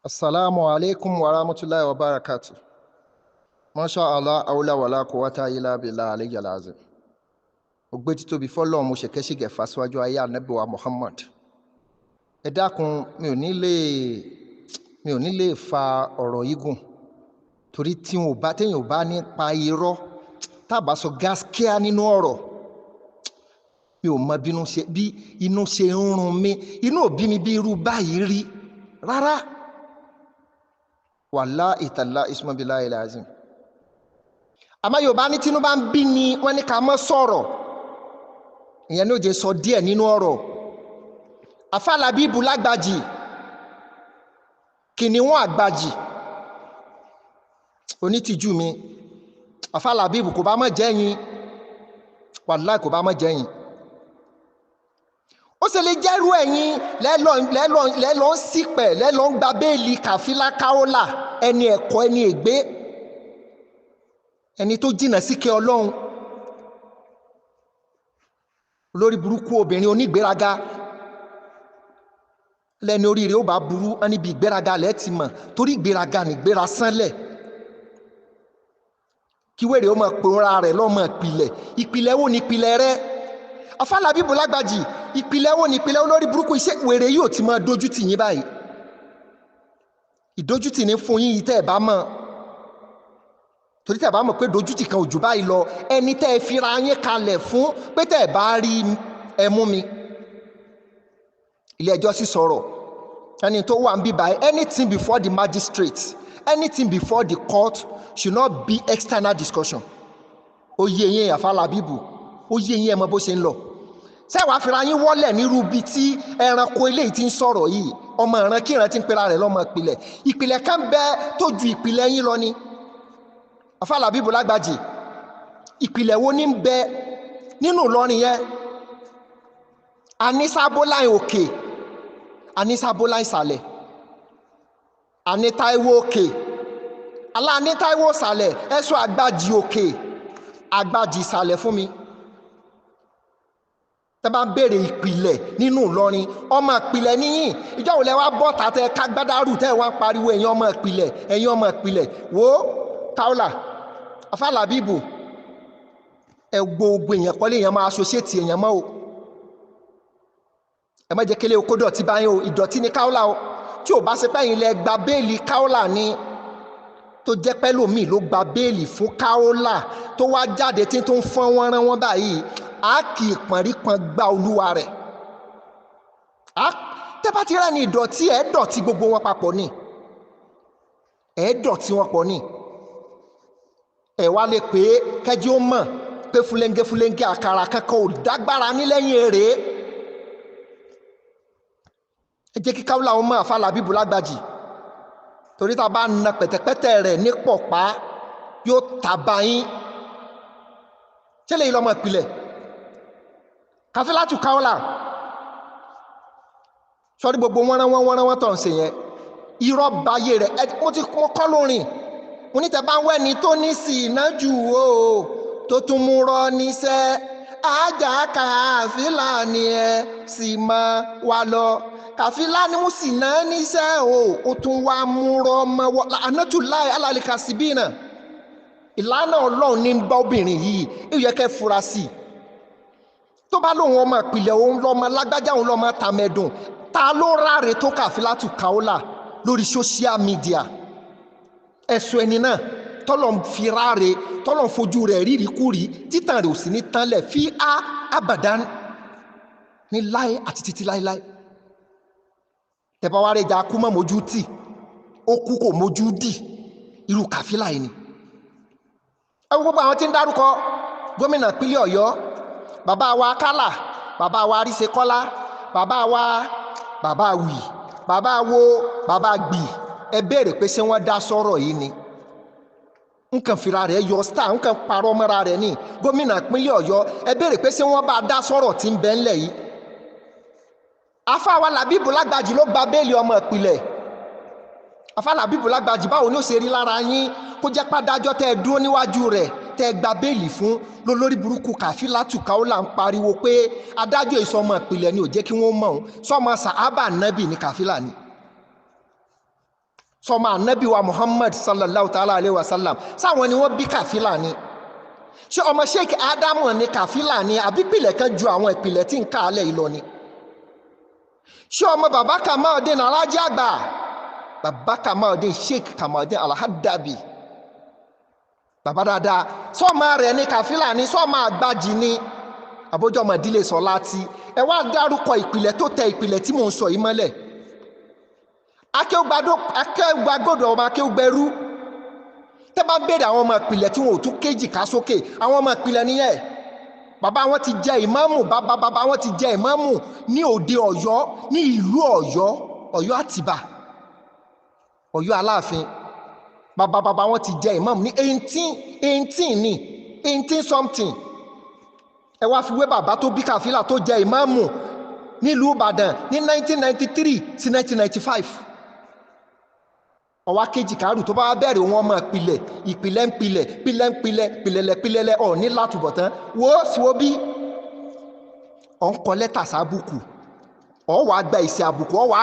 Assalamu alaikum wa rahmatullahi wa barakatuh. Masha Allah, aula wala quwwata illa billah aliyyil azim. Ogbe ti tóbi fọ́lọ́run mo ṣẹ̀kẹ́ ṣìgẹ̀ fásíwájú ayé Ànábì wa Muhammad. Ẹ dákun mi ò ní lè fa ọ̀rọ̀ yìí gùn torí téèyàn ò bá ní pa irọ́ tábà sọ gaskiya nínú ọ̀rọ̀ mi ò mọ bí inú ṣe ń run mi inú ò bí mi bí irú báyìí rí rárá. Wallahi tallahi isma billahi lazim. Àmọ́ Yorùbá ní tínú bá ń bí ni wọ́n ní ká má sọ̀rọ̀. Ìyẹn ní ó jẹ́ sọ díẹ̀ nínú ọ̀rọ̀. Àfà Làbíbù lágbàjì, kìnìún àgbàjì, onítìjú mi. Àfà Làbíbù kò bá mọ̀ jẹ́yìn, wallahi kò bá mọ̀ jẹ́yìn. Ó sì lè jẹ́rú ẹ̀yin lẹ́lọ́ ń sípẹ̀ lẹ́lọ́ ń gba béèlì kàfílà Kaola ẹni ẹ̀kọ́ ẹni ègbé ẹni tó jìnà síkẹ́ Ọlọ́run olórí burúkú obìnrin onígbéraga lẹ́ni oríire ó bá burú níbi ìgbéraga lẹ́ẹ̀tì mọ̀ torí ìgbéraga nìgbéra sánlẹ̀ kí wèrè ó mọ̀ pòórá rẹ̀ lọ́mọ ìpìlẹ̀ wo ni ìpìlẹ̀ rẹ̀? Àfà Làbíbù lágbàjì ìpìlẹ̀ wo ni ìpìlẹ̀ olórí burúkú iṣẹ́ wèrè yóò ti máa dójútì yín báyìí ìdójútì ní fún yín yìí tẹ́ ẹ̀ bá mọ̀ torí tẹ́ ẹ̀ bá mọ̀ pé dójútì kan ò jù báyìí lọ ẹni tẹ́ ẹ fira yín kalẹ̀ fún pé tẹ́ ẹ̀ bá rí ẹ mú mi ilé ẹjọ́ sì sọ̀rọ̀ ẹni tó wà ń bí báyìí anything before the magistrate anything before the court should not be external discussion ó yé yín Àfà Làbíbù ó yé yín ẹ mọ̀ bó ṣe ń lọ sẹ́wàá fira yín wọ́lẹ̀ nírú bí tí ẹranko eléyìí ti ń sọ̀rọ̀ yìí ọmọ ìran kí ìran ti ń pera rẹ̀ lọ́mọ ìpìlẹ̀ kan bẹ tó ju ìpìlẹ̀ yín lọ ni Àfà Làbíbù lágbàjì ìpìlẹ̀ wo ní ń bẹ nínú Ìlọrin yẹn anísàbóláì òkè anísàbóláì ìsàlẹ̀ anítáíwò òkè alánítáíwò ìsàlẹ̀ ẹ̀sùn àgbàjì òkè àgbàjì ìsàlẹ̀ fún mi tẹ́ bá ń béèrè ìpìlẹ̀ nínú Ìlọrin ọmọ ìpìlẹ̀ níyìn ìjọ òun lẹ wá bọ́ tàtẹ́ kágbádárù tẹ́ wá ń pariwo ẹ̀yin ọmọ ìpìlẹ̀ wo Kaola Àfà Làbíbù ẹ gbogbo èèyàn kọ́lé èèyàn máa associate èèyàn mọ́ o ẹ má jẹ́ kélé okó dọ̀tí báyìí o ìdọ̀tí ní Kaola o tí ò bá ṣe pé ẹ̀yin lẹ gba béèlì Kaola ni tó jẹ́ pẹ́ lòmíì ló gba béèlì fún Kaola tó wá jáde tí tó ń fọ́n wọ́n rán wọ́n báyìí a kì í pọ̀nrípọ̀n gba olúwa rẹ̀ tẹ́bá ti rẹ́ ní ìdọ̀tí ẹ̀ dọ̀tí gbogbo wọn papọ̀ ni ẹ̀ dọ̀tí wọn pọ̀ ni ẹ̀ wá lè pé kẹ́jí ó mọ̀ pé fúlẹ́ńgẹ́ àkàrà kankan ò dágbára nílẹ́yìn èrè ẹ jẹ́ kí Kaola ó mọ̀ Àfà Làbíbù lágbàjì torí tá a bá na pẹ̀tẹ̀pẹ̀tẹ̀ rẹ̀ ní pọ̀pá yóò tàbá yín ṣé lè yí lọ́mọ ìpìlẹ̀ kàfílátù Kaola sọ́rí gbogbo wọ́n tọ̀ ń ṣe yẹn irọ́ báyé rẹ̀ mo kọ́ lórin mo ní tẹ́ bá ń wẹ́ni tó ní sí iná jù o tó tún mú rọ níṣẹ́ ajá kàfílà ni ẹ sì máa wà lọ kàfílà ni mo sì ná níṣẹ́ o ó tún wá mú rọ mọ́ wọ́ anátúláì alálìkà síbí náà ìlànà Ọlọ́run ní bá obìnrin yìí ó yẹ kẹ́ fura sí i tó bá lóun ọmọ ìpìlẹ̀ òun lọ́mọ lágbájá òun lọ́mọ tàmẹ̀dùn ta ló ráre tó kàfílátù Kaola lórí social media ẹ̀sùn ẹni náà tọ́lọ̀ ń fi ráre tọ́lọ̀ ń fojú rẹ̀ rírì kúrì títàn rẹ̀ ò sí ní tánlẹ̀ fi àbàdán ní láé àti títí láéláé tẹ̀bá wá rẹ̀ jà kú mọ́ mójú tì ó kú kò mójú dì irú kàfílà yìí ni ẹ wo gbogbo àwọn tí ń dárúkọ gómìnà ìpínlẹ̀ Ọ̀yọ́ bàbá wa Kálà bàbá wa Àríṣekọ́lá bàbá wa bàbá wì bàbá wo bàbá gbì ẹ béèrè pé ṣé wọ́n dá sọ̀rọ̀ yìí ni nǹkan fira rẹ̀ yọ star nǹkan parọ́ mọ́ra rẹ̀ ní gómìnà ìpínlẹ̀ Ọ̀yọ́ ẹ béèrè pé ṣé wọ́n bá dá sọ̀rọ̀ tí ń bẹ ńlẹ̀ yìí Àfà wa Làbíbù lágbàjì ló gba béèlì ọmọ ìpìlẹ̀ Àfà Làbíbù lágbàjì báwo ni ó ṣe rí lára yín kó jẹ́ pádájọ́ tẹ́ ẹ dúró níwájú rẹ̀ tẹ́ ẹ gba béèlì fún lólórí burúkú kàfílátù Kaola ń pariwo pé adájọ́ ìsọmọ ìpìlẹ̀ ni ò jẹ́ kí wọ́n mọ̀ ọ́n sọmọ sàhábà nábì ní kàfílà ni sọmọ ànábì wa Muhammad sallallahu ta'ala alaihi wasallam sáwọn ni wọ́n bí kàfílà ni ṣé ọmọ Sheikh Adamu ni kàfílà ni àbí ìpìlẹ̀ kan ju àwọn ìpìlẹ̀ tí ń ká alẹ́ ìlọ ni ṣé ọmọ bàbá Kamaldeen Alhaji àgbà bàbá Kamaldeen Sheikh Kamaldeen Alhadabi bàbá dáadáa sọmọ rẹ̀ ní kàfílà ní sọmọ àgbàjì ní àbójọ ọmọ ìdílé Sọláti ẹ wá dárúkọ ìpìlẹ̀ tó tẹ ìpìlẹ̀ tí mò ń sọ yìí mọ́lẹ̀ akéwàgbọ́dọ̀ ọmọ akéwàgbẹ́rú tẹ́ bá béèrè àwọn ọmọ ìpìlẹ̀ tí wọn ò tún kéjì ká sókè àwọn ọmọ ìpìlẹ̀ nìyẹn bàbá wọn ti jẹ ìmáàmù bàbá wọn ti jẹ ìmáàmù ní òde Ọ̀yọ́ ní ìlú Ọ̀yọ́ Àtìbà Ọ̀yọ́ Aláàfin bàbá wọn ti jẹ ìmáàmù ní 18 something ẹ wá fi wé bàbá tó bí kàfílà tó jẹ ìmáàmù nílùú Ìbàdàn ní 1993 sí 1995 ọwá kejì kárù tó bá bẹ̀rẹ̀ wọn mọ̀ ìpìlẹ̀ ọ̀ ní látùbọ̀tán wo síwó bí ọ̀ ń kọ lẹ́tà sábùkù ọ̀ wà gba ìsì àbùkù ọ̀ wà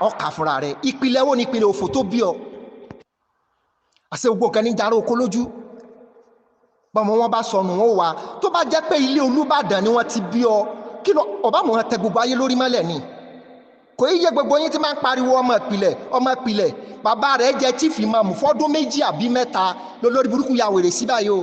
ọkà fúnra rẹ̀ ìpìlẹ̀ wo ni ìpìlẹ̀ òfò tó bí ọ àṣẹ gbogbo kan ní jàrá oko lójú bọ́mọ wọn bá sọnù wọn wà tó bá jẹ́ pé ilé Olúbàdàn ni wọ́n ti bí ọ kí lọ ọba mọ̀ tẹ gbogbo ayé lórí mọ́lẹ̀ ni kò yíyẹ gbogbo yín tí máa ń pariwo ọmọ ìpìlẹ̀ bàbá rẹ̀ jẹ́ chief imam fọ́dún 2 àbí 3 lórí burúkú ya wèrè sí báyìí o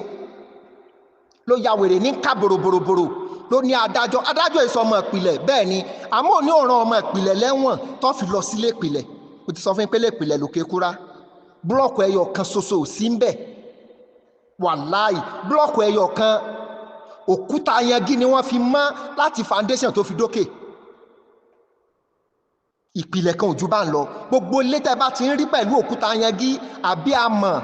ló ya wèrè ní ká bòròbòròbòrò ló ní adájọ́ èso ọmọ ìpìlẹ̀ bẹ́ẹ̀ ni àmọ́ òní ọ̀ràn ọmọ ìpìlẹ̀ lẹ́wọ̀n tó fi lọ sílé ìpìlẹ̀ mo ti sọ fún yín pé lé ìpìlẹ̀ lókè Kúrá búlọ́ọ̀kù ẹyọ kan ṣoṣo ò sí ń bẹ̀ wàláì búlọ́ọ̀kù ẹyọ kan òkúta yangi ni wọ́n fi mọ́ láti foundation tó fi dókè ìpìlẹ̀ kan ojú bá ń lọ gbogbo létẹ́ bá ti ń rí pẹ̀lú òkúta yangi àbí amọ̀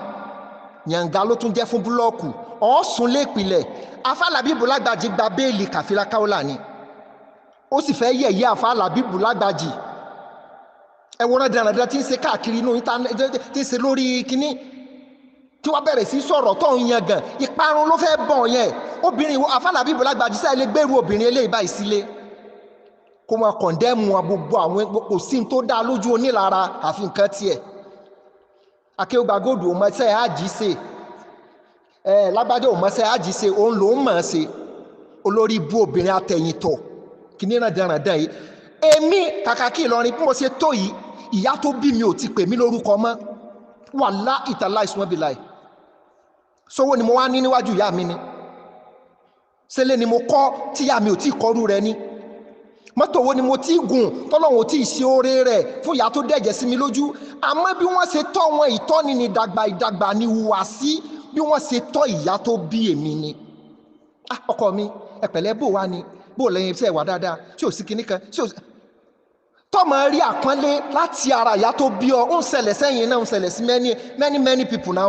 yànga ló tún jẹ́ fún búlọ́ọ̀kù ọ̀ọ́sùn lé ìpìlẹ̀ afálábíbù lágbàjì gba béèlì kàfílà Kaola ni ó sì fẹ́ yẹ̀yẹ́ afálábíbù lágbàjì ẹ̀wọ̀n dandan tí ń ṣe káàkiri inú íńtánẹ́ẹ̀tì tí ń ṣe lórí kínní tí wọ́n bẹ̀rẹ̀ sí sọ̀rọ̀ tó ń yan gan ìparun ló fẹ́ bọ̀ yẹn obìnrin afálábíbù lágbàjì sáà lè gbèrú obìnrin eléyìí báyìí sílé kó máa kọ̀ndẹ́mù gbogbo àwọn kò sí tó dá lójú onílara àfi nǹkan tiẹ̀ akéwàgbàgòdò òmọ̀ọ́sẹ́ àjíṣe lágbájá òmọ̀ọ́sẹ́ àjíṣe òun ló ń mọ̀ ọ́n ṣe olórí ibú obìnrin atẹ̀yìntọ̀ kìíní náà dẹ̀ràndẹ̀ yìí èmi Kakaki Ìlọrin bí mo ṣe tó yìí ìyá tó bí mi ò ti pè mí lórúkọ mọ́ wàlá ìtàlá ìsúnmọ́bìláì sówó ni mo wá ní níwájú ìyá mi ni ṣẹlẹ̀ ni mo kọ́ tíyá mi ò tí kọ́rú rẹ ní mọ́tò wo ni mo ti gùn tọ́lọ́run ò tí ì ṣe oore rẹ̀ fún ìyá tó dẹ̀jẹ̀ sí mi lójú àmọ́ bí wọ́n ṣe tọ́ wọn ìtọ́ni ní ìdàgbà ní hùwàsí bí wọ́n ṣe tọ́ ìyá tó bí èmi ni ọkọ mi ẹ̀pẹ̀lẹ́ bò wá ni bò lẹ́yìn iṣẹ́ ìwà dáadáa tí ò sí kinní kan tí ò sí tọ́mọ rí àpọ́nlé láti ara ìyá tó bí ọ ń ṣẹlẹ̀ sẹ́yìn náà ń ṣẹlẹ̀ sí many people náà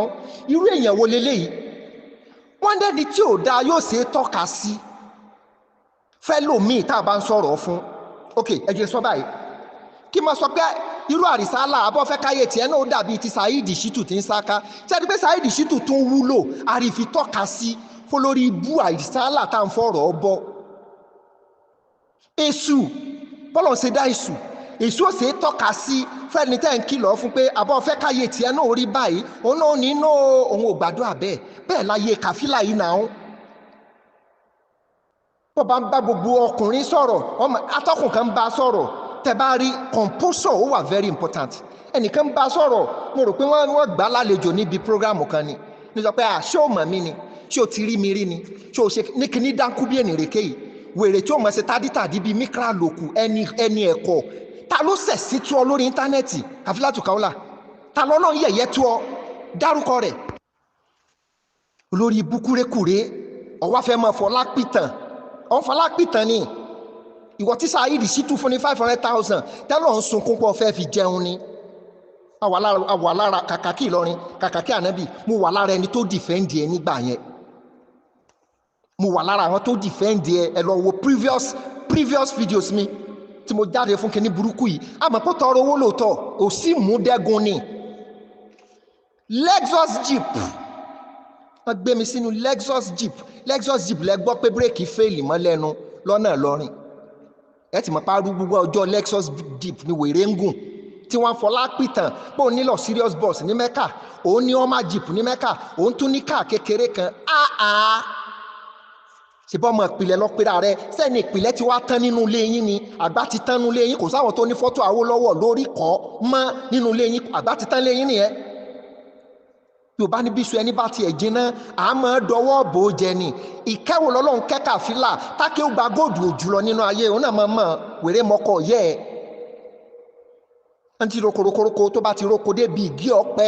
irú èèyàn wo leléyìí wọ́n dẹ́ni tí ò dáa yóò ṣe é tọ́ka sí fẹ́lòmíì tá a bá ń sọ̀rọ̀ fún ok ẹ jẹ́ sọ báyìí kí mo sọ pé irú àrísálà abọ́fẹ́ káyé tiẹ̀ náà ó dàbí ti Saheed Shittu tí ń sáká ṣẹ́ni pé Saheed Shittu tún wúlò àrífi tọ́ka sí fún lórí ibú àrísálà tá à ń fọ̀rọ̀ bọ́ èṣù bọ́lọ̀ ṣe dá èṣù ó ṣe é tọ́ka sí fẹ́ni tẹ́ ń kìlọ̀ fún pé abọ́fẹ́ káyé tiẹ̀ náà ó rí báyìí òun náà ní inú òun ò gbàdúrà bẹ́ẹ̀ láyé kàfílà yìí náà bó bá ń bá gbogbo ọkùnrin sọ̀rọ̀ atọ́kùn kan bá sọ̀rọ̀ tẹ́ bá rí composure ó wà very important ẹnìkan bá sọ̀rọ̀ mo rò pé wọ́n gbà lálejò níbi program kan ni ní sọ pé ṣé o mọ̀ mí ni ṣé o ti rí mi rí ni ṣé o ṣe ní kíní dánkú bí ènìyàn rèké yìí wèrè tí ó mọ̀ ṣe tádítàdí bíi mikra lòkù ẹni ẹ̀kọ́ ta ló sẹ̀ sí tú ọ lórí íńtánẹ́ẹ̀tì Kafilatu Kaola ta lọ́nà yẹ̀yẹ́ tú ọ dárúkọ rẹ̀ olórí búkúrékùré ọwọ́ fẹ́ mọ̀ fọlápìtàn ọ̀n fọlápìtàn ni ìwọ tí Saheed Shittu fún ní 500,000 tẹ́lọ̀ ń sunkún pọ̀ fẹ́ fi jẹun ni àwà lára Kakaki Ìlọrin Kakaki ànábì mo wà lára ẹni tó dìfẹ́ǹdì ẹ nígbà yẹn mo wà lára àwọn tó dìfẹ́ǹdì ẹ lọ wo previous videos mi tí mo jáde fún kíní burúkú yìí àmọ́ pé tọrọ owó lóòótọ́ ò sí mú dẹ́gun ni Lexus Jeep wọ́n gbé mi sínú Lexus Jeep lẹ gbọ́ pé bírèkì fèèlì mọ́ lẹ́nu lọ́nà Ìlọrin ẹ ti mọ̀ pa arúgbó ọjọ́ Lexus Jeep ni wèrè ń gùn tí wọ́n fọlá pìtàn pé òun nílò serious bus ní Mẹ́kà, òun ní ọmọ jeep ní Mẹ́kà, òun tún ní káà kékeré kan. ṣùgbọ́n ọmọ ìpìlẹ̀ lọ pera rẹ sẹ́ni ìpìlẹ̀ ti wá tán nínú ilé yín ni àgbà ti tán nínú ilé yín, kò sáwọn tó ní fọ́tò Awólọ́wọ̀ lórí kọ́ mọ́ nínú ilé yín, àgbà ti tán ilé yín nìyẹn. Yorùbá níbi sọ ẹni bá tiẹ̀ jiná àmọ́ dọwọ́ bò ó jẹ ni. ìkẹ́wò lọ́lọ́run kẹ́kà fílà tákẹ́ ó gba góòdù òjùlọ nínú ayé òun náà mọ̀ wèrè mọ́kọ̀ yẹ́ ẹ̀. ẹni tí rokoroko tó bá ti roko débi ìgí ọ̀pẹ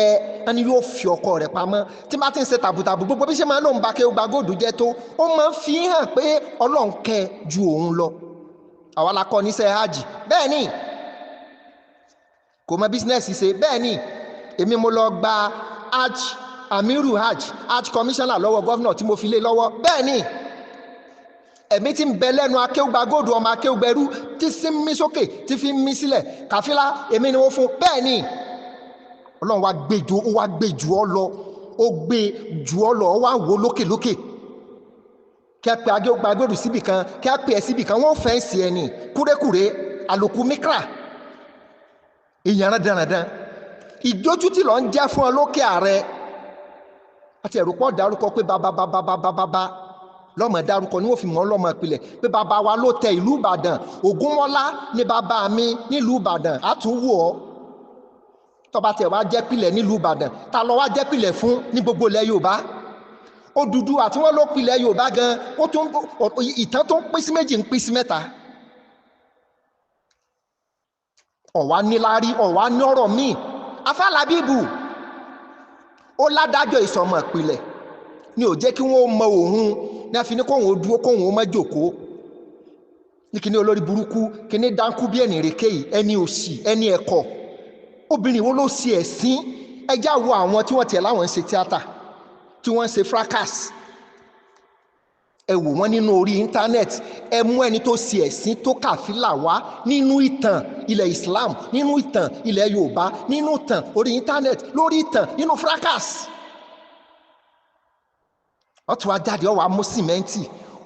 ẹni yóò fi ọkọ rẹ̀ pamọ́. tí bá ti ń ṣe tàbùtàbù gbogbo bí ṣe máa ń lòun bá kẹ́ ó gba góòdù jẹ tó ó máa ń fi hàn pé Ọlọ́run kẹ́ ju òun lọ. àwa la kọ́ níṣẹ́ hajj bẹ́ẹ̀ ni kò mọ bísínẹ́sì ṣe bẹ́ẹ̀ ni èmi mo lọ gba amiru hajj commissioner lọ́wọ́ gọ́vnà tí mo fi lé lọ́wọ́ bẹ́ẹ̀ ni ẹ̀mí tí ń bẹ lẹ́nu akéwùgbà góòdù ọmọ akéwùgbẹ̀rú tí sí ń mí sókè tí fi ń mí sílẹ̀ kàfílà èmi ni wọ́n fún bẹ́ẹ̀ ni Ọlọ́run wá gbé jù ọ lọ ó gbé jù ọ lọ ó wá wò lókè kí a pe akéwùgbà góòdù síbì kan kí a pe ẹ̀ síbì kan wọ́n fẹ́ǹsì ẹ̀ ní kúrékùré àlòkù mikra ìyànrá dandan ìdójútì lọ ń jẹ́ fún ọ lókè ààrẹ àti ẹ̀rù pọ̀ dárúkọ pé bàbá lọ́mọ dárúkọ ni wọ́n fi mọ́ lọ́mọ ìpìlẹ̀ pé bàbá wa ló tẹ ìlú Ìbàdàn Ògúnmọ́lá ní bàbá mi nílùú Ìbàdàn àtúwò ọ́ tọba tẹ̀ wá jẹ́pìlẹ̀ nílùú Ìbàdàn ta lọ wá jẹ́pìlẹ̀ fún ní gbogbo ilẹ̀ Yorùbá Odùduwà àti wọ́n ló pilẹ̀ Yorùbá gan ó tún ìtàn tó ń pín sí méjì ń pín sí mẹ́ta ọ̀wá níláárí ọ̀wá ní ọ̀rọ̀ míì afálábíbù ó ládájọ́ ìsọmọ ìpìlẹ̀ ni ò jẹ́ kí wọ́n mọ òun ní a fi ní kóhun ó dúró kóhun ó má jókòó ní kíní olórí burúkú kíní dánkú bí ẹni rèké yìí ẹni òsì ẹni ẹ̀kọ́ obìnrin wo ló ṣe ẹ̀sìn ẹjá wo àwọn tí wọ́n tiẹ̀ láwọn ń ṣe tíátà tí wọ́n ń ṣe fracas ẹ wò wọ́n nínú orí íńtánẹ́ẹ̀tì ẹ mú ẹni tó ṣe ẹ̀sìn tó kàfílà wá nínú ìtàn ilẹ̀ Islam nínú ìtàn ilẹ̀ Yorùbá nínú ìtàn orí íńtánẹ́ẹ̀tì lórí ìtàn nínú fracas ọtún ajáde ọwọ́ amú sìmẹ́ǹtì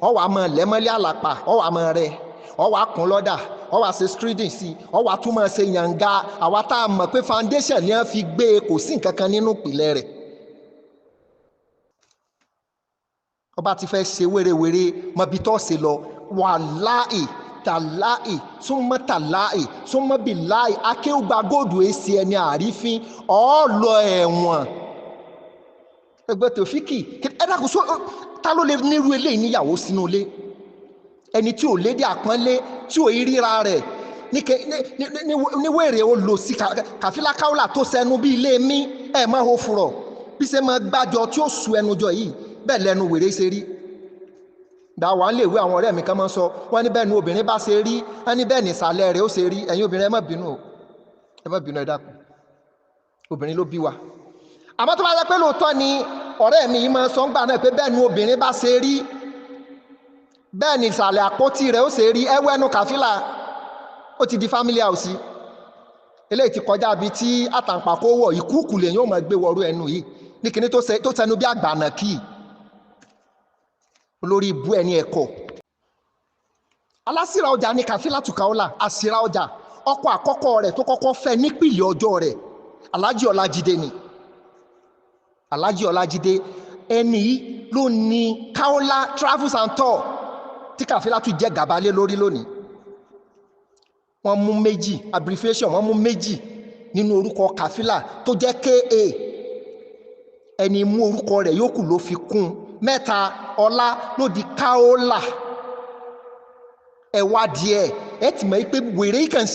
ọwọ́ amọ̀ lẹ́mọ́lẹ́ àlàpà ọwọ́ amọ̀ rẹ̀ ọwọ́ akùn lọ́dà ọwọ́ àṣẹ screeding sí ọwọ́ àtúmọ̀ ṣe yànga àwa tá a mọ̀ pé foundation ni wọ́n fi gbé e kò sí nǹkan kan nínú ìpìlẹ̀ rẹ̀ ọba ti fẹ́ ṣe wérewère mọbi tó ṣe lọ wàláì tàláì súnmọ́ tàláì súnmọ́ bíláì akéwùgbà góòdù èsì ẹni àrífín ọ̀ọ́lọ ẹ̀wọ̀n ẹgbẹ́ tòfíkì ẹ̀dàkùn sọ ta ló lè nírú eléyìí níyàwó sínú ilé ẹni tí ò lédè àpọ́nlé tí ò ríra rẹ̀ níwèrè ó lò sí kàfílà káwọ́là tó sẹnu bí ilé mi ẹ̀ máa ho furọ̀ bí ṣe máa gbájọ tí ó su ẹnu jọ yìí bẹ́ẹ̀ lẹ́nu wèrè ṣe rí dáwà ń lè wé àwọn ọ̀rẹ́ mi kan máa sọ wọ́n ní bẹ́ẹ̀ ni obìnrin bá ṣe rí wọ́n ní bẹ́ẹ̀ ni ìsàlẹ̀ rẹ̀ ó ṣe rí ẹ̀yin obìnrin ẹ má bínú ẹ dákun obìnrin ló bí wa àmọ́ tó bá yẹ pé lóòótọ́ ni ọ̀rẹ́ mi yìí máa sọ ń gbà náà pé bẹ́ẹ̀ ni obìnrin bá ṣe rí bẹ́ẹ̀ ni ìsàlẹ̀ àpótí rẹ̀ ó ṣe rí ẹwọ́ ẹnu kàfílà ó ti di family house eléyìí ti kọjá bí tí àtàǹpàkò wọ̀ ìkúùkù lèyìn ó máa gbé wọrú ẹnu yìí ní kíní tó sẹnu bí àgbànà kì í olórí ibú ẹni ẹ̀kọ́ alásìrà ọjà ní kàfílà tùkàólà àsìrà ọjà ọkọ àkọ́kọ́ rẹ̀ tó kọ́kọ́ fẹ́ nípìlẹ̀ ọjọ́ rẹ̀ Alhaji Olajide ni Alhaji Olajide ẹni ló ní Kaola travels and tour tí kàfílà tún jẹ́ gàbálé lórí lónìí wọ́n mú méjì abbreviation wọ́n mú méjì nínú orúkọ kàfílà tó jẹ́ KA ẹni mú orúkọ rẹ̀ yókù ló fi kún mẹ́ta ọlá ló di Kaola ẹ̀wà díẹ̀ ẹ ti mọ̀ pé wèrè kàn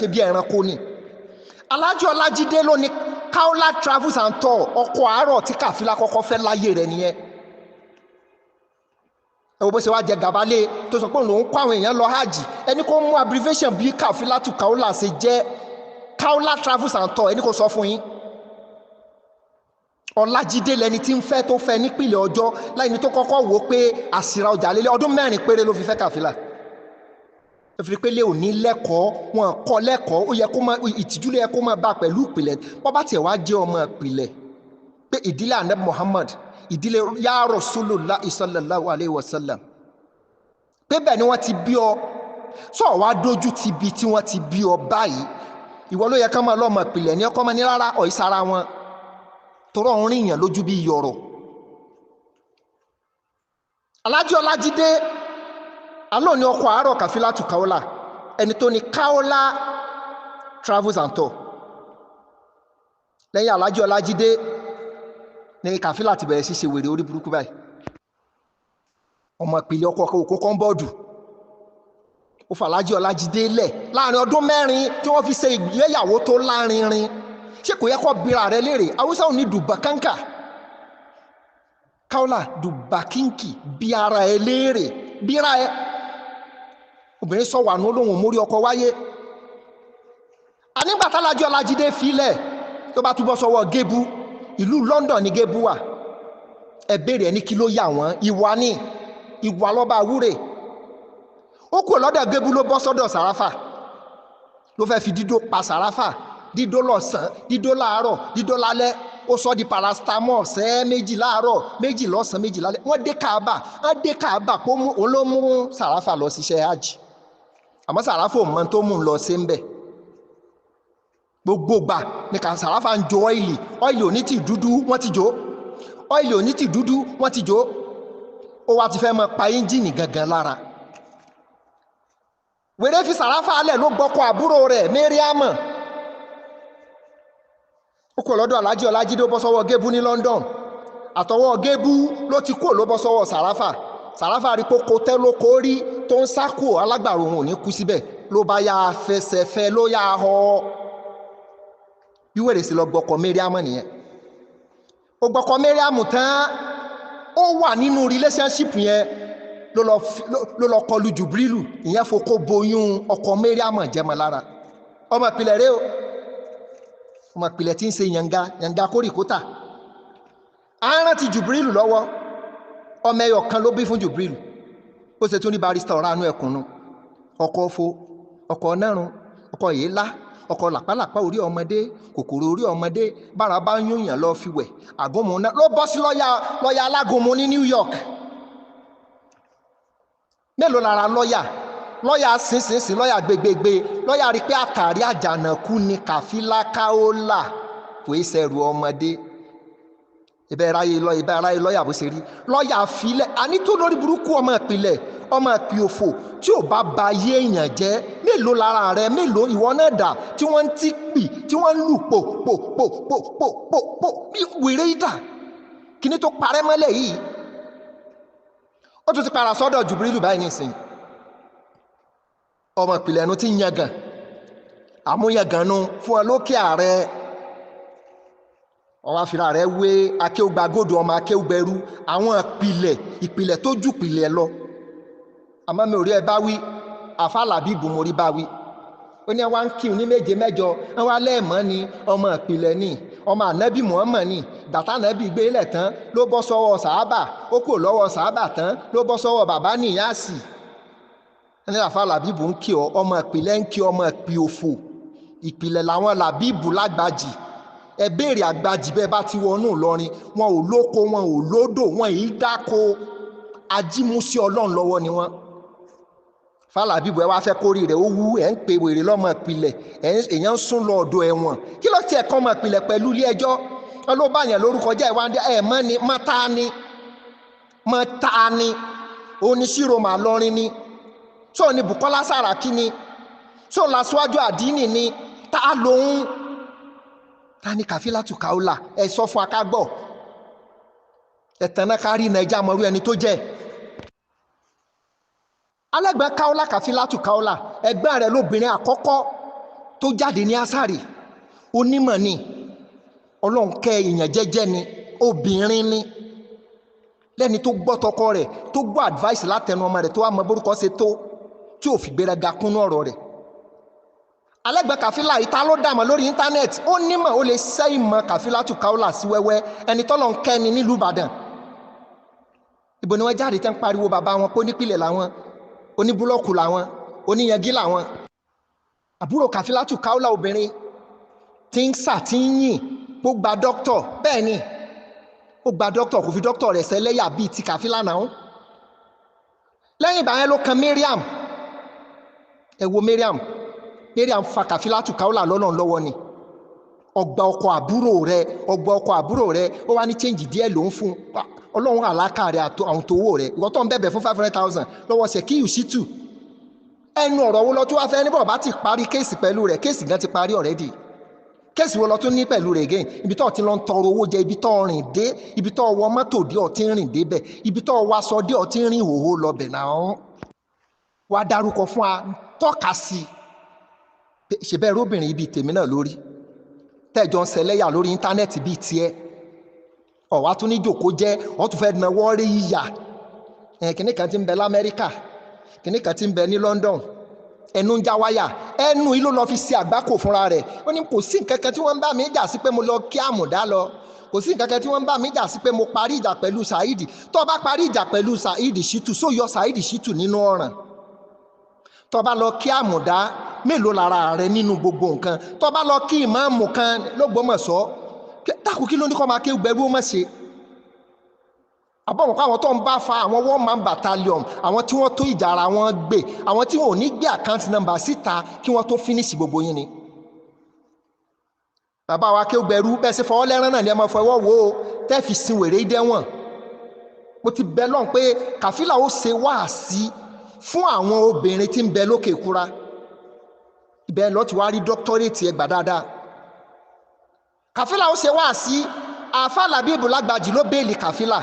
ṣe bí ẹranko ni Alhaji Olajide ló ní Kaola travels and tour ọkọ̀ àárọ̀ tí kàfílà kọ́kọ́ fẹ́ láyé rẹ̀ nìyẹn ẹ wo bó ṣe wá jẹ gàbálé tó sọ pé òun kó àwọn èèyàn lọ hajj ẹni kó mú abbreviation bí kàfílà tù Kaola ṣe jẹ́ Kaola travels and tour ẹni kó sọ fún yín Olajide lẹni tí ń fẹ́ tó fẹ́ nípìlẹ̀ ọjọ́ láìní tó kọ́kọ́ wò pé àsìrà ọjà lélẹ̀ ọdún 4 péré ló fi fẹ́ kàfílà ó fi pé lé òní lẹ́kọ̀ọ́ wọn kọ́ lẹ́kọ̀ọ́ ó yẹ kó máa ìtìjú lé yẹ kó máa bá pẹ̀lú ìpìlẹ̀ bọ́ bá tiẹ̀ wá jẹ́ ọmọ ìpìlẹ̀ pé ìdílé Ànábì Muhammad ìdílé ya Rasulullah sallallahu alayhi wa sallam pé bẹ́ẹ̀ ni wọ́n ti bí ọ sọ wá dójú ti bí tí wọ́n ti bí ọ báyìí ìwọ ló yẹ ká máa lọ́mọ ìpìlẹ̀ ní ọkọ́ mọ́ ní rárá ọ̀ ìsara wọn torọ ń rìn yàn lójú bí yọ̀rọ̀. Alhaji Olajide alóò ní ọkọ̀ àárọ̀ Kafilatu Kaola ẹni tó ní Kaola travels and tour. Lẹ́yìn Alhaji Olajide ní Kafila ti bẹ̀rẹ̀ sí ṣe wèrè orí burúkú báyìí. Ọmọ ìpìlẹ̀ ọkọ̀ òkú kọ́ńbọ́ọ̀dù ó fà Alhaji Olajide lẹ̀ láàrin ọdún 4 tí wọ́n fi ṣe ìgbéyàwó tó lárinrin. Ṣé kò yẹ kó bira rẹ léèrè Haúsá ò ní dùbà kánkà Kaola dùbà kínkì bí ara ẹ léèrè bíra ẹ. Obìnrin sọ wà ní olóhùn mórí ọkọ wáyé. Ànígbàtà Alhaji Olajide filẹ̀ tó bá túbọ̀ sọwọ́ Gébú ìlú London ní Gébú wà. Ẹ béèrè ẹni kí ló yà wọ́n ìwà ní ìwà lọ́ba àwúrè. Ó kú lọ́dọ̀ Gébú ló bọ́ sọ́dọ̀ Sàráfà ló fẹ́ fi dídó pa Sàráfà, dídó lọ́sàn, dídó láàárọ̀, dídó lálẹ́. Ó sọ di paracetamol ṣẹ́ 2 láàárọ̀ 2 lọ́sàn 2 lálẹ́. Wọ́n dé Káàbà kó mú olómú Sàráfà lọ síṣẹ́ hajj. Àmọ́ Sàráfà ò mọ̀ tó mú lọ sí ń bẹ̀. Gbogbo gbà ní ká Sàráfà ń jo ọ́ìlì òní ti dúdú wọ́n ti jó, ọ́ìlì òní ti dúdú wọ́n ti jó. Ó wá ti fẹ́ mọ pa ẹ́ńjìnì gangan lára. Wèrè fi Sàráfà alẹ̀ ló gbọ́kọ̀ àbúrò rẹ̀ Mariam. Ó kò lọ́dọ̀ Alhaji Olajide ó bọ́ sọ́wọ́ Gébú ní London. Àtọwọ́ Gébú ló ti kó ló bọ́ sọ́wọ́ Sàráfà. Sàráfà rí kókó tẹ́ ló kó rí tó ń sákò alágbàro òun ò ní kú síbẹ̀ ló bá yá fẹsẹ̀fẹ́ ló yá họ. Bí wèrè sí lọ gbọ́kọ̀ Mariam nìyẹn. Ó gbọ́kọ̀ Mariam tán ó wà nínú relationship yẹn ló lọ kọlu Jubrilu ìyẹn fokó boyún ọkọ Mariam jẹmọ lára. Ọmọ ìpìlẹ̀ rẹ o ọmọ ìpìlẹ̀ tí ń ṣe yànga kórìkótà. Àárín ti Jubrilu lọ́wọ́ ọmọ ẹyọ kan ló bí fún Jubrilu. Ó ṣe tún ní barista ọ̀ránú ẹkùnnú ọkọ̀ ọfọ ọkọ̀ ọ̀nàrún ọkọ̀ èélá ọkọ̀ làpálàpá orí ọmọdé kòkòrò orí ọmọdé bára bá ń yóyàn lọ fi wẹ̀ àgọ́mọ náà ló bọ́ sí lọ́yà alágúnmu ní New York. Mélòó lára lọ́yà sínsìnsìn lọ́yà gbégbégbé lọ́yà rí pé àtàrí àjànàkú ni Kafila Kaola kò í ṣẹrù ọmọdé. Ibẹ̀ ráyè lọ́yà bó ṣe rí lọ́yà filẹ̀ àní tó lórí burúkú ọmọ ìpìlẹ̀ ọmọ ìpì òfò tí ò bá ba ayé èèyàn jẹ́. Mélòó lára rẹ mélòó ìwọ náà dà tí wọ́n ń tí pì tí wọ́n ń lù pò bí wèrè ìdà kíní tó parẹ́ mọ́lẹ̀ yìí. Ó tún ti para sọ́dọ̀ Jubrilu báyìí nísìnyí. Ọmọ ìpìlẹ̀ ẹnu tí ń yangàn àmúyangànnú fún ọ lókè ààrẹ. Ọwọ́ àfihàn rẹ̀ wé akéwùgbàgòdò ọmọ akéwùgbẹ̀rú àwọn ìpìlẹ̀ tó jù pìlẹ̀ lọ. Àmọ́ mi ò rí ẹ bá wí àfàlàbí ìbùmọ̀rí bá wí. Ó ní wá ń kíun ní 7 mẹ́jọ wá lẹ́ẹ̀mọ́ ni ọmọ ìpìlẹ̀ ni ọmọ ànábì Muhammad ni dàtà ànábì gbé ilẹ̀ tán ló bọ́ sọ́wọ́ sàábà ó kò lọ́wọ́ sàábà tán ló bọ́ sọ́wọ́ bàbá níyàsì. Ẹni àfàlàbíbù ń kí ọmọ ìpìlẹ̀ ń kí ọmọ ìpì òfò. Ìpìlẹ̀ làwọn làbíbù lágbàjì. Ẹ béèrè àgbàjì bẹ́ẹ̀ bá ti wọnú Ìlọrin wọn ò lóko wọn ò lódò wọn èyí dáko ajímúsí Ọlọ́run lọ́wọ́ ni wọ́n. Fàlàbíbù ẹ wá fẹ́ kórìí rẹ̀ ó wú ẹ̀ ń pe wèrè lọ́mọ ìpìlẹ̀ èèyàn ń sún lọ ọ̀dọ̀ ẹ̀wọ̀n. Kí ló tiẹ̀ kọ́ ọmọ ìpìlẹ̀ pẹ̀lú ilé ẹjọ́ wọn ló bá yàn lórúkọ jẹ́ ìwádìí ẹ̀ mọ́ ni mọ́ta ni oníṣirò màlọrin ni tó ní Bùkọ́lá Sàràkí ni tó lásìwájú àdínì ni tá a lòun ta ni Kafilatu Kaola ẹ sọ fún akágbọ́ ẹ̀tàn náà kárí nàìjà mọ̀rú ẹni tó jẹ́. Alẹ́gbẹ́ Kaola Kafilatu Kaola ẹgbẹ́ rẹ̀ lóbìnrin àkọ́kọ́ tó jáde ní Asari onímọ̀ ni ọlọ́nkẹ́ èèyàn jẹ́jẹ́ ni obìnrin ni lẹ́ni tó gbọ́ tọkọ rẹ̀ tó gbọ́ advice látẹnu ọmọ rẹ̀ tó wà mọ borúkọ ṣe tó tí ò fi gbéraga kúnnú ọ̀rọ̀ rẹ̀. Alẹ́gbẹ́ Kafila ìta ló dàmọ̀ lórí íńtánẹ́ẹ̀tì ó nímọ̀ ó lè ṣẹ́ ìmọ̀ Kafilatu Kaola sí wẹ́wẹ́ ẹni tọ́lọ̀ ń kẹ́ni nílùú Ìbàdàn. Ìbò ni wọ́n jáde tẹ́ ń pariwo bàbá wọn pé onípìlẹ̀ làwọn oníbúlọ́ọ̀kù làwọn oníyangí làwọn. Àbúrò Kafilatu Kaola obìnrin tí ń sà tí ń yìn kó gba dókítọ̀ bẹ́ẹ̀ ni ó gba dókítọ̀ kò fi dókítọ̀ rẹ̀ sẹ́lẹ́yà bíi ti Kafila náà. Lẹ́yìn ìgbà yẹn ló kan Mariam ẹ wo Mariam eré àǹfà kàfílátù Kaola lọ́nà lọ́wọ́ ni ọgbà ọkọ̀ àbúrò rẹ ó wá ní change díẹ̀ ló ń fún ọlọ́run àlákà rẹ àwọn tówó rẹ ìwọ tó ń bẹ̀bẹ̀ fún 500,000 lọ́wọ́ Ṣèkíyù Ṣítù ẹnu ọ̀rọ̀ wo lọ tí wàá fẹ́ níbọ̀ bá ti parí kéèsì pẹ̀lú rẹ̀ kéèsì gan ti parí already kéèsì wo lọ tún ní pẹ̀lú rẹ̀ again ibi tó ti lọ ń tọrọ owó jẹ ibi tó rìn dé ibi tó wọ mọ́tò dé ó ti rìn débẹ̀ ibi tó wọ aṣọ dé ó ti rìn ìhòòhò lọbẹ̀ náà wá dárúkọ fún wa tọ́ka sí ṣe bẹ́ẹ̀ róbìnrin ibi tèmi náà lórí tẹ́jọ ń ṣẹlẹ́yà lórí íńtánẹ́ẹ̀tì bíi tiẹ̀ ọ̀wá tún ní jòkó jẹ́ wọ́n tún fẹ́ náwó rí yíyà kìnnì kan ti ń bẹ lamẹ́ríkà kìnnì kan ti ń bẹ ní London ẹnu ń já wáyà ẹnu yìí ló lọ fi ṣe àgbákò fúnra rẹ̀ ó ní kò sí nǹkan kan tí wọ́n ń bá mi jà sí pé mo lọ kí àmùdá lọ kò sí nǹkan kan tí wọ́n ń bá mi jà sí pé mo parí ìjà pẹ̀lú Saidi tó bá parí ìjà pẹ̀lú Saidi Ṣítù só yọ Saidi Ṣítù nínú ọ̀ràn tó bá lọ kí àmùdá mélòó lára rẹ nínú gbogbo nǹkan tó bá lọ kí ìmáàmù kan l'Ógbómọ̀ṣọ́ dákun kí ló ní kọ́ máa ké gbẹrú ó mọ̀ ṣe àbọ̀mọ̀ káwọn tó ń bá fa àwọn one man battalion àwọn tí wọ́n tó ìjà ara wọn gbé àwọn tí wọn ò ní gbé account number síta kí wọ́n tó finish gbogbo yín ni bàbá wa ké gbẹrú bẹ́ẹ̀ sí fọwọ́ lẹ́rán náà ni ẹ máa fọwọ́ wo tẹ́ fi sin wèrè dẹ́wọ̀n mo ti bẹ lọ́n pé kàfílà ó ṣe wáàsí fún àwọn obìnrin tí ń bẹ lókè Kúra ibẹ̀ lọ ti wá rí dọ́kítọ́rẹ́tì ẹgbà dáadáa kàfílà ó ṣe wáàsí àfà Làbíbù Lágbàjì ló béèlì kàfílà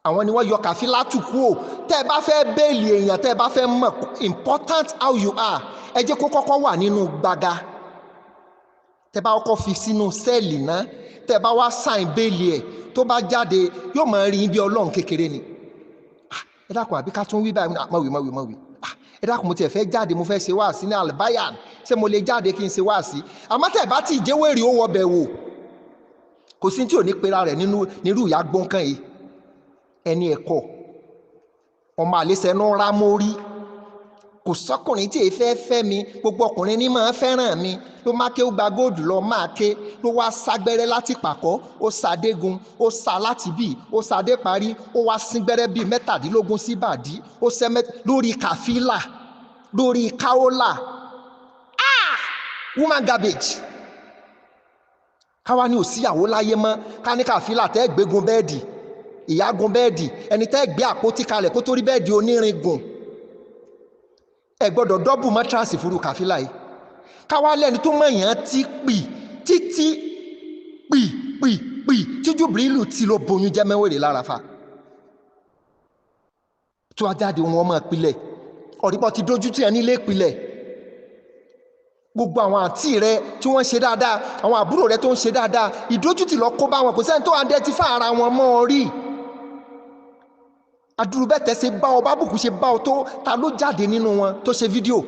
àwọn ni wọ́n yọ kàfílà tù kú ò tẹ́ bá fẹ́ béèlì èèyàn tẹ́ bá fẹ́ mọ̀ important how you are ẹ jẹ́ kó kọ́kọ́ wà nínú gbàgà tẹ́ bá kọ́kọ́ fi sínú sẹ́ẹ̀lì náà tẹ́ bá wá sáìn béèlì ẹ̀ tó bá jáde yóò máa rí bí ọlọ́run kékeré ni ẹ dákun àbí ká tún wí báyìí mọ̀wí ẹ dákun mo tiẹ̀ fẹ́ jáde mo fẹ́ ṣe wáàsí ní Albayan ṣé mo lè jáde kí n ṣe wáàsí àmọ́ tẹ́ bá ti ìjẹ́wèrè ó wọbẹ̀ wò kò sí tí ò ní pera rẹ̀ nírú ìyá gbọ́nkàn yìí ẹni ẹ̀kọ́ ọmọ àlẹ́sẹ̀nú rámórí kò sọ́kùnrin tí èyí fẹ́ mi gbogbo ọkùnrin ní máa fẹ́ràn mi ló má ké ó gba góòdù lọ máa ké ló wá ságbẹ́rẹ́ láti pàkọ́ ó sàdégun ó sá láti bì ó sàdé parí ó wá síngbẹ́rẹ́ bíi 17 sí bàdí ó sẹ́mẹ́ lórí kàfílà lórí Kaola woman garbage káwa ní òsíyàwó láyé mọ́ ká ní kàfílà tẹ́ gbégun bẹ́ẹ̀dì ìyá gun bẹ́ẹ̀dì ẹni tẹ́ gbé àpótí kalẹ̀ kó torí bẹ́ẹ̀dì onírin gùn ẹ gbọ́dọ̀ dọ́bù mọ́tírasì fúru kàfílà yìí káwá lẹ́ni tó mọ̀yàn ti pì títí pì tí Jùbìrìlù ti lọ boyún jẹ́ mẹ́wèrè lára fa tó a jáde wọn mọ̀ pilẹ̀ ọ̀rípọ̀ ti dójú tí ẹ nílé pilẹ̀ gbogbo àwọn àǹtí rẹ tí wọ́n ṣe dáadáa àwọn àbúrò rẹ tó ń ṣe dáadáa ìdójútì lọ kó bá wọn kò sẹ́ni tó identify ara wọn mọ́ ọ rí adúrúbẹ̀tẹ̀ ṣe bá ọ bábùkù ṣe bá ọ tó ta ló jáde nínú wọn tó ṣe fídíò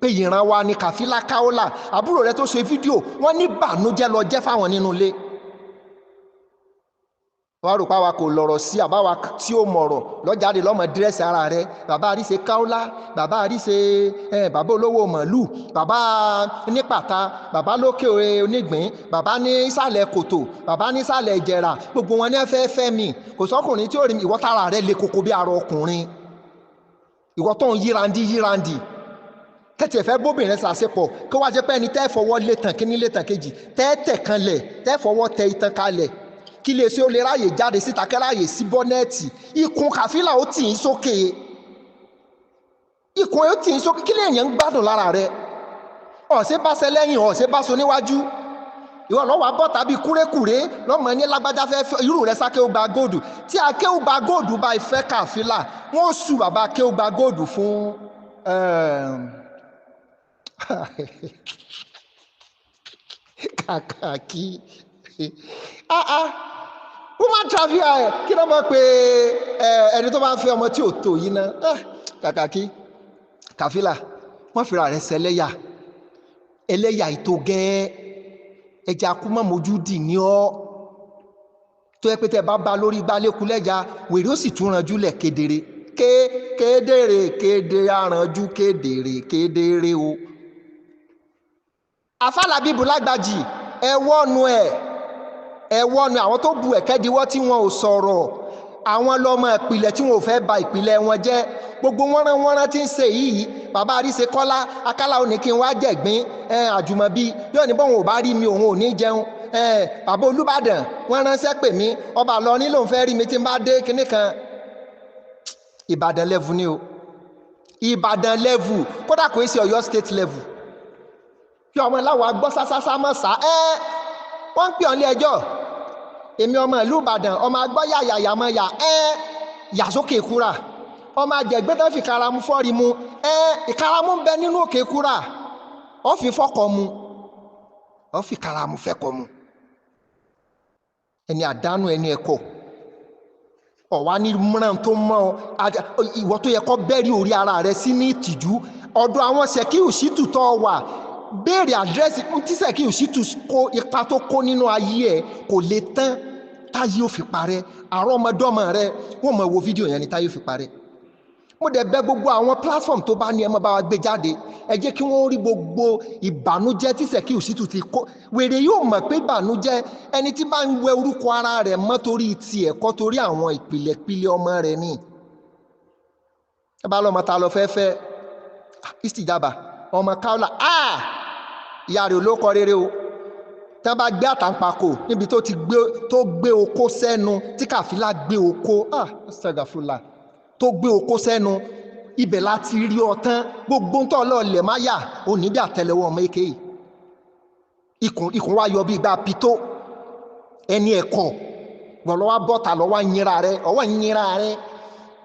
pé ìran wa ni kàfílà Kaola àbúrò rẹ tó ṣe fídíò wọ́n ní bànújẹ́ lọ jẹ́ fáwọn nínú ilé wọ́n rò páwa kò lọ̀rọ̀ sí àbáwa tí ó mọ̀rọ̀ lọ́jáde lọ́mọ dírẹ́sì ara rẹ̀ bàbá àríṣe Kaola bàbá àríṣe bàbá olówó màálù bàbá nípàtà bàbá lókè onígbín bàbá ní ìsàlẹ̀ kòtò bàbá ní ìsàlẹ̀ ìjẹ̀rà gbogbo wọn ní fẹ́ mi kò sọ́kùnrin tí ó rí ìwọ tára rẹ̀ le koko bí ara ọkùnrin ìwọ tó ń yírandí tẹ́tì ẹ̀fẹ́ bóbìnrin ṣàṣepọ̀ kó wá jẹ́ pé ẹni tẹ́ fọwọ́ lé tàn kíní lé tàn kejì tẹ́ kanlẹ̀ tẹ́ fọwọ́ tẹ itan kalẹ̀ kí lè ṣe ó lè ráyè jáde síta kẹ́ráyè sí bọ́nẹ́ẹ̀tì ikùn kàfílà ó tì í sókè ikùn ó tì í sókè kí lèèyàn ń gbádùn lára rẹ ọ̀sẹ̀ bá ṣe lẹ́yìn ọ̀sẹ̀ bá so níwájú ìwọ lọ́wọ́ abọ́ tàbí kúrékùré lọ́mọ ní lágbájá fẹ́ irú rẹ sákéwùgbà góòdù tí akéwùgbà góòdù bá ìfẹ́ kàfílà wọ́n sù bàbá akéwùgbà góòdù fún Kakaki woman traffic kí ló mọ̀ pé ẹni tó bá ń fẹ́ ọmọ tí ò tó yìí ná Kakaki kàfílà wọ́n fìrà rẹ̀ sẹ́lẹ́yà ẹlẹ́yà ètò gẹ́ ẹja kú mọ́ mojú dì ní ọ́ tó yẹ pé tẹ́ bá bá lórí gbálékulẹ́jà wèrè ó sì tún ranjú lẹ̀ kedere kéde aranjú kedere o àfà Làbíbù Lágbàjì ẹwọ́nu àwọn tó bu ẹ̀kẹ́ diwọ́ tí wọn ò sọ̀rọ̀ àwọn lọ́mọ ìpìlẹ̀ tí wọn ò fẹ́ ba ìpìlẹ̀ wọn jẹ́ gbogbo wọ́nrán tí ń ṣe yìí bàbá àríṣe kọ́lá akálà ò ní kí n wá jẹ̀gbín àjùmọ̀bí yóò ní bọ́n ò bá rí mi òun ò ní jẹun bàbá olúbàdàn wọ́n ránṣẹ́ pè mí ọba Ìlọrin lòun fẹ́ rí mi tí n bá dé kinní kan. Ìbàdàn level ni o, Ìbàdàn level, kódà kò sí Ọ̀yọ́ state level. Kí ọmọ láwọn agbọ́ sásásá mọ̀ sá wọ́n ń pè ọ́ ní ẹjọ́ èmi ọmọ ìlú Ìbàdàn ọmọ agbọ́ yàyàyà mọ̀ yà yà sókè Kúrà ọmọ àjẹgbẹ́ tó fi karamu fọ́ọ̀rì mu ìkaramu ń bẹ nínú òkè Kúrà ó fi fọ́kọ̀ mu ó fi karamu fẹ́kọ̀ mu ẹni àdánù ẹni ẹ̀kọ́ ọ̀wá ní mìíràn tó mọ́ ìwọ tó yẹ kó bẹ́rí orí ara rẹ sí ní ìtìjú ọ̀dọ̀ àwọn Ṣẹ̀kíù Ṣítù tó wà béèrè àdírẹ́sì tí Ṣẹ̀kíù Ṣítù kó ipa tó kó nínú ayé ẹ̀ kò lè tán táyé ò fi parẹ́ àrọ́ ọmọdọ́mọ rẹ wọ́n mọ̀ wo fídíò yẹn ni táyé ò fi parẹ́. Mo dẹ̀ bẹ̀ gbogbo àwọn platform tó bá ní ẹ mọ́ bá wa gbé jáde ẹ jẹ́ kí wọ́n rí gbogbo ìbànújẹ́ tí Ṣẹ̀kíù Ṣítù ti kó wèrè yóò mọ̀ pé ìbànújẹ́ ẹni tí bá ń wẹ orúkọ ara rẹ̀ mọ́ torí ti ẹ̀kọ́ torí àwọn ìpìlẹ̀ ọmọ rẹ̀ ni. Ẹ bá lọ́mọ ta lọ fẹ́fẹ́ istijaba ọmọ Kaola ìyá rẹ̀ olókọ rere o tí wọ́n bá gbé àtàǹpàkò níbi tó gbé okó sẹ́nu tí Kàfílà gbé okó astagfirullah tó gbé okó sẹ́nu ibẹ̀ láti rí ọtán gbogbo tó ọlọ́ọ̀lẹ̀ má yà ó níbi àtẹ́lẹwọ́ ọmọ èké yìí ikùn wá yọ bí ìgbà pitó ẹni ẹ̀kọ́ gbọ̀lọ́wọ́ bọ́ta lọ́wọ́ yínra rẹ ọwọ́ yínra rẹ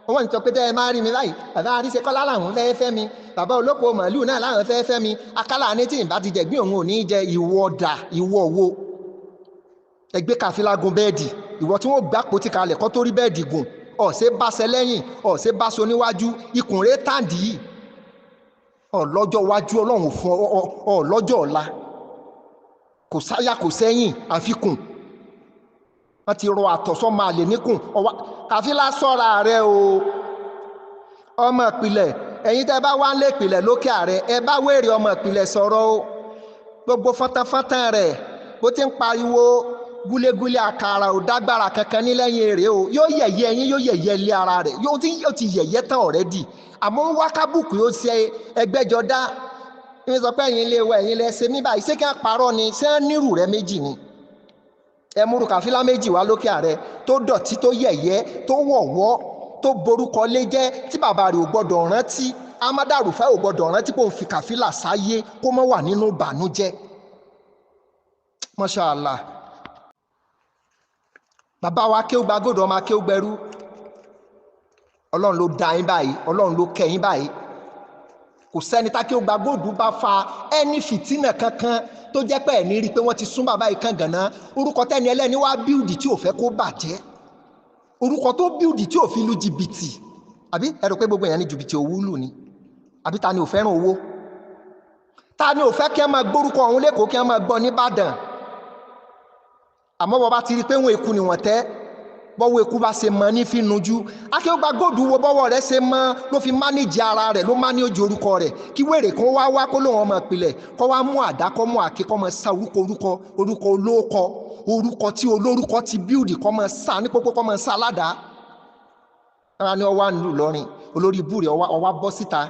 ọwọ́ ní sọ pé tẹ́ ẹ máa rí mi láì bàbá àríṣe kọ́lá làwọn fẹ́ fẹ́ mi bàbá olóko màálù náà làwọn fẹ́ fẹ́ mi akálà ní tí ìbá ti jẹ gbé òun ò ní jẹ ìwọ wo ẹgbẹ́ Kàfílà gun bẹ́ẹ̀dì ìwọ tí wọ́n gbá pòtí kalẹ̀ kọ́ tó rí bẹ́ẹ̀dì gùn ọ̀sẹ̀ bá ṣe lẹ́yìn ọ̀sẹ̀ bá so níwájú ikùn rẹ̀ tàǹdì yìí ọlọ́jọ́ wájú ọlọ́run fún ọlọ́jọ́ ọ̀la kò sáyà kò sẹ́yìn àfikùn wọ́n ti rọ àtọ̀sọ́ máa lè níkùn Kàfílà sọ́ra rẹ̀ o ọmọ ìpìlẹ̀ ẹ̀yin tẹ́ bá wá ń lé ìpìlẹ̀ lókè ààrẹ ẹ bá wéèrè ọmọ ìpìlẹ̀ sọ̀rọ̀ o gbogbo fọ́tánfọ́tán rẹ̀ bó ti ń pariwo gúlégúlé àkàrà ò dágbára kankan ní lẹ́yìn èrè o yóò yẹ̀yẹ́ ẹ̀yin yóò yẹ̀yẹ́ ilé ara rẹ̀ yóò ti yẹ̀yẹ́ tán ọ̀rẹ́dì àmọ́ ń wá kábùkù yóò ṣe ẹgbẹ́jọdá ní sọ pé ẹ̀yin lè wọ ẹ̀yin lè ṣe mí báyìí ṣé kí wọ́n parọ́ ni ṣé wọ́n nírù rẹ méjì ni ẹ múru Kàfílà méjì wá lókè ààrẹ tó dọ̀tí tó yẹ̀yẹ́ tó wọ̀wọ́ tó borúkọ lé jẹ́ tí bàbá rẹ̀ ò gbọ́dọ̀ rántí amádàrúfẹ́ ò gbọ́dọ̀ rántí pé òun fi Kàfílà sáyé kó mọ́ wà nínú ìbànújẹ́. Masha Allah bàbá wa kéwú gbàgòdò ọmọ kéwú gbẹrú ọlọ́run ló dá yín báyìí ọlọ́run ló kẹ́ yín báyìí kò sẹ́ni tá kéwú gbàgòdò bá fa ẹni fìtínà kankan tó jẹ́ pé ẹ̀ ní rí i pé wọ́n ti sún bàbá yìí kan gànà orúkọ tẹ́ni ẹlẹ́ni wá bíùdì tí ò fẹ́ kó bàjẹ́ orúkọ tó bíùdì tí ò fi lu jìbìtì àbí ẹ rò pé gbogbo èèyàn ní jìbìtì òwú lù ni àbí ta ni ò fẹ́ràn owó ta ni ò fẹ́ kí ẹ máa gbórúkọ ọ̀hún lẹ́kọ̀ọ́ kí ẹ máa gbọ́ nìbàdàn àmọ́ bọ́ bá ti rí pé wọn èkú ni wọ́n tẹ́ bọ́wọ́ èkú bá ṣe mọ́ ní fi nujú akéwògbà góòdù wo bọ́wọ́ rẹ̀ ṣe mọ́ ló fi mánéjì ara rẹ̀ ló mánéjì orúkọ rẹ̀ kí wèrè kan wá kó lóun ọmọ ìpìlẹ̀ kọ́ wá mú àdá kọ́ mú àké kọ́ mọ́ sa orúkọ olóòkọ orúkọ tí olórúkọ ti bíùdì kọ́ mọ́ sa ní pópó kọ́ mọ́ sa ládàá ara ni ọwá ń lù lọ́rin olórí ibú rẹ̀ ọwá bọ́ síta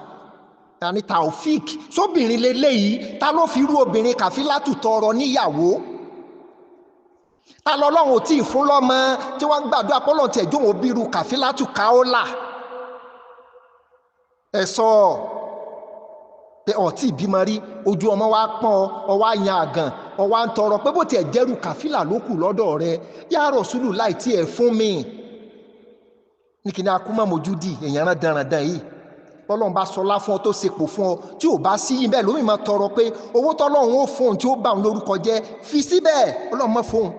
ara ni Taofik sóbìnrin lélẹ́yìí ta ló fi irú obìnrin Kàfílà tọrọ níyàwó ta lọ́lọ́run ò tí ì fún lọ́mọ tí wọ́n ń gbàdúrà pọ́lọ̀ tí ẹ̀jọ́ òun bírú Kaola ẹ sọ pé ọ̀tí ìbímọ rí ojú ọmọ wa pọ́n ọwá yan àgàn ọwá ń tọrọ pé bó tiẹ̀ jẹ́rù Kàfílà ló kù lọ́dọ̀ rẹ yá Rọ̀súlù láì tí ẹ̀ fún mi ní kí ni akúmọ̀ mojú di èèyàn rán dandan yìí tọ́lọ́run bá sọlá fún ọ tó sepò fún ọ tí ò bá sí yín bẹ́ẹ̀ lómi máa tọrọ pé owó tọ́lọ́run ó fún un tí ó bá òun lórúkọ jẹ́ fi síbẹ̀ Ọlọ́run mọ́ fún un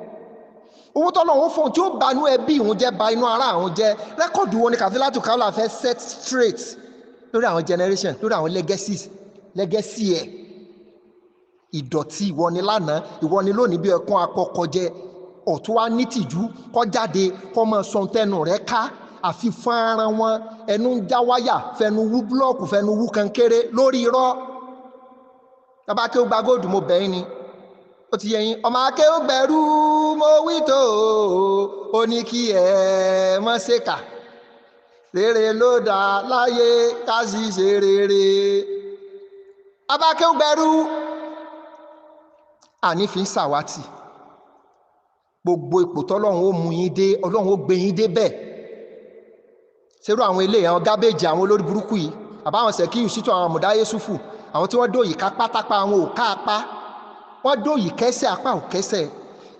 owó tọ́lọ́run fún un tí ó bá inú ẹbí òun jẹ́ bá inú ara àwọn jẹ́ rẹ́kọ̀dù wo ni Kaola fẹ́ set straight lórí àwọn generation lórí àwọn legacy ẹ̀ ìdọ̀tí ìwọ ni lánàá ìwọ ni lónìí bí ẹkún akọkọ jẹ ọ̀tún wá nítìjú kọ́ jáde kọ́ mọ sọ tẹnu rẹ̀ ká àfi fún ara wọn ẹnu ń já wáyà fẹnu wú búlọ́ọ̀kù fẹnu wú kankéré lórí irọ́ bàbá kí ó gba góòdù mo bẹ̀yìn ni ó ti yẹ yín ọmọ akéwò gbẹ̀rú mo wí tó ó ní kí ẹ mọ́ ṣèkà rere ló dá láyé ká sì ṣe rere abákéwùgbẹ̀rú àní fi ń sàwátì gbogbo ipò tọ́lọ́run ó mú yín dé ọlọ́run ó gbé yín dé bẹ́ẹ̀ ṣerú àwọn ilé àwọn gábéjì àwọn olórí burúkú yìí àbáwọn sẹ̀kíyù sítú àwọn àmùdá yéṣùfù àwọn tí wọ́n dòyì ká pátápá àwọn òká apá wọ́n dòyì kẹsẹ̀ apá ò kẹsẹ̀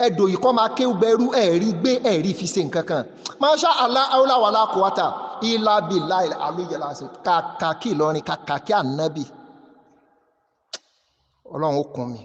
ẹ̀dòyì kọ́ máa kéwùgbẹ̀rú ẹ̀rí gbé ẹ̀rí fi ṣe nǹkan kan Masha Allah haula wala quwata illa billahi aliyyil azim Kakaki Ìlọrin Kakaki ànábì ọlọ́run ó kún mi